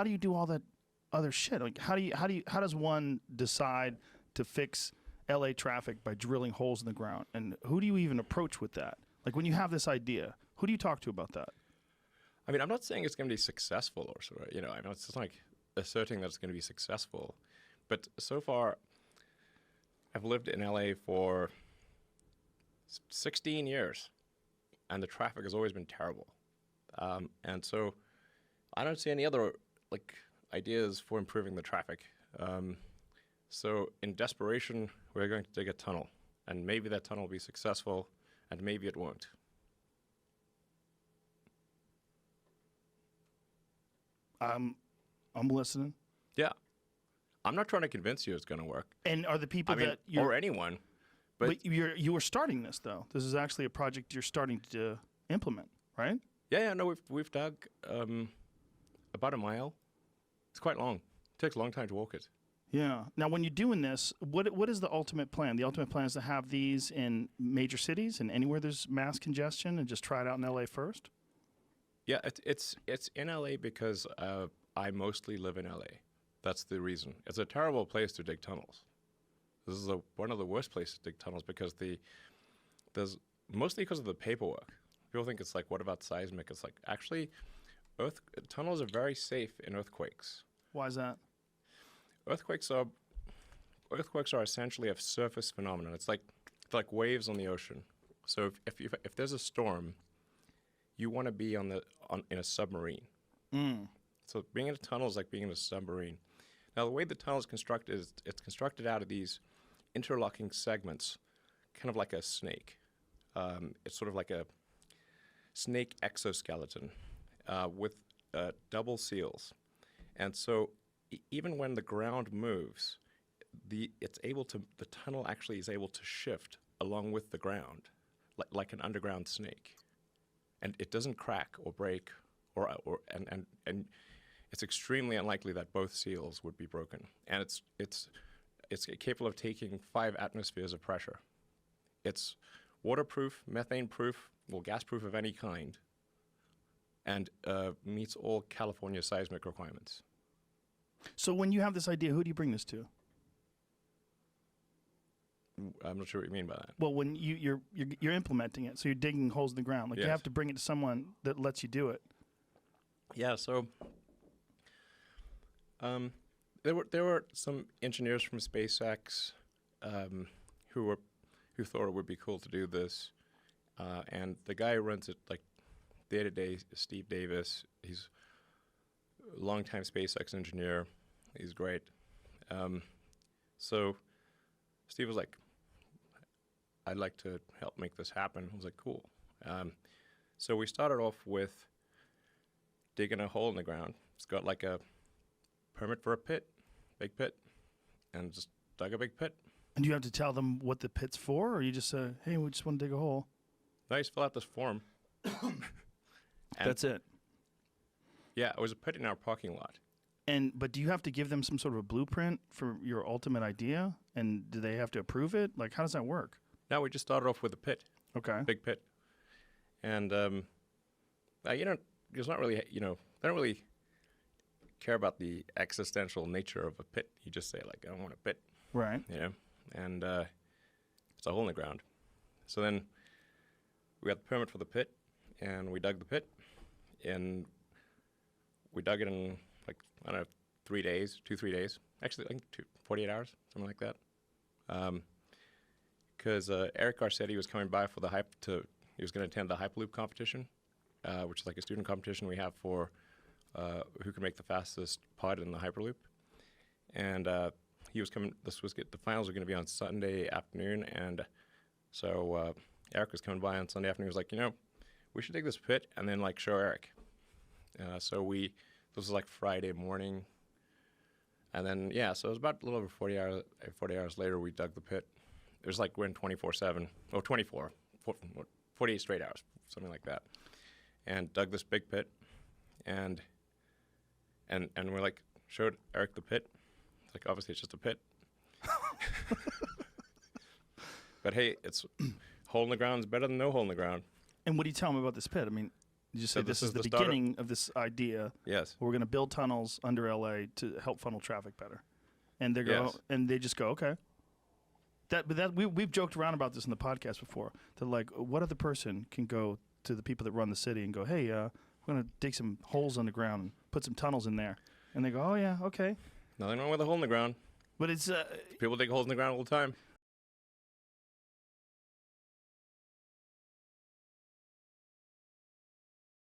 how do you do all that other shit? Like, how does one decide to fix LA traffic by drilling holes in the ground? And who do you even approach with that? Like, when you have this idea, who do you talk to about that? I mean, I'm not saying it's going to be successful or sort of, I know it's just like asserting that it's going to be successful. But so far, I've lived in LA for 16 years, and the traffic has always been terrible. And so I don't see any other ideas for improving the traffic. So in desperation, we're going to dig a tunnel, and maybe that tunnel will be successful, and maybe it won't. I'm listening. Yeah. I'm not trying to convince you it's going to work. And are the people or anyone. But you were starting this, though. This is actually a project you're starting to implement, right? Yeah, no, we've dug about a mile. It's quite long. It takes a long time to walk it. Yeah. Now, when you're doing this, what is the ultimate plan? The ultimate plan is to have these in major cities and anywhere there's mass congestion, and just try it out in LA first? Yeah, it's in LA because I mostly live in LA. That's the reason. It's a terrible place to dig tunnels. This is one of the worst places to dig tunnels because there's mostly because of the paperwork. People think it's like, what about seismic? It's like, actually, tunnels are very safe in earthquakes. Why is that? Earthquakes are essentially a surface phenomenon. It's like waves on the ocean. So if there's a storm, you want to be in a submarine. So being in a tunnel is like being in a submarine. Now, the way the tunnel is constructed is it's constructed out of these interlocking segments, kind of like a snake. It's sort of like a snake exoskeleton with double seals. And so even when the ground moves, the tunnel actually is able to shift along with the ground, like an underground snake. And it doesn't crack or break, and it's extremely unlikely that both seals would be broken. And it's capable of taking 5 atmospheres of pressure. It's waterproof, methane-proof, gas-proof of any kind, and meets all California seismic requirements. So when you have this idea, who do you bring this to? I'm not sure what you mean by that. Well, when you're implementing it, so you're digging holes in the ground. Like, yes. You have to bring it to someone that lets you do it. Yeah, so there were some engineers from SpaceX who thought it would be cool to do this, and the guy who runs it day to day, Steve Davis. He's a longtime SpaceX engineer. He's great. So Steve was like, "I'd like to help make this happen." I was like, "Cool." So we started off with digging a hole in the ground. It's got like a permit for a pit, big pit, and just dug a big pit. And do you have to tell them what the pit's for, or you just say, "Hey, we just want to dig a hole"? No, you just fill out this form. That's it. Yeah, it was a pit in our parking lot. But do you have to give them some sort of a blueprint for your ultimate idea? And do they have to approve it? Like, how does that work? No, we just started off with a pit. Okay. Big pit. And, there's not really, they don't really care about the existential nature of a pit. You just say, I don't want a pit. Right. And it's a hole in the ground. So then we got the permit for the pit, and we dug the pit. And we dug it in, 3 days, 2-3 days. Actually, 48 hours, something like that. Because Eric Garcetti was coming by for he was going to attend the Hyperloop competition, which is like a student competition we have for who can make the fastest pod in the Hyperloop. And he was coming. The finals were going to be on Sunday afternoon, and so Eric was coming by on Sunday afternoon. He was like, we should dig this pit and then show Eric. This was Friday morning, and then so it was about a little over 40 hours. 40 hours later, we dug the pit. It was we're in 24/7, 48 straight hours, something like that, and dug this big pit, and we showed Eric the pit. It's obviously it's just a pit, but hey, it's hole in the ground is better than no hole in the ground. And what do you tell him about this pit? I mean, You just So say this is the start of- beginning of this idea. Yes. We're going to build tunnels under LA to help funnel traffic better. And they go, Yes. and they just go, okay. We've joked around about this in the podcast before. That like, what other person can go to the people that run the city and go, hey, we're going to dig some holes underground and put some tunnels in there. And they go, oh yeah, okay. Nothing wrong with a hole in the ground. But it's People dig holes in the ground all the time.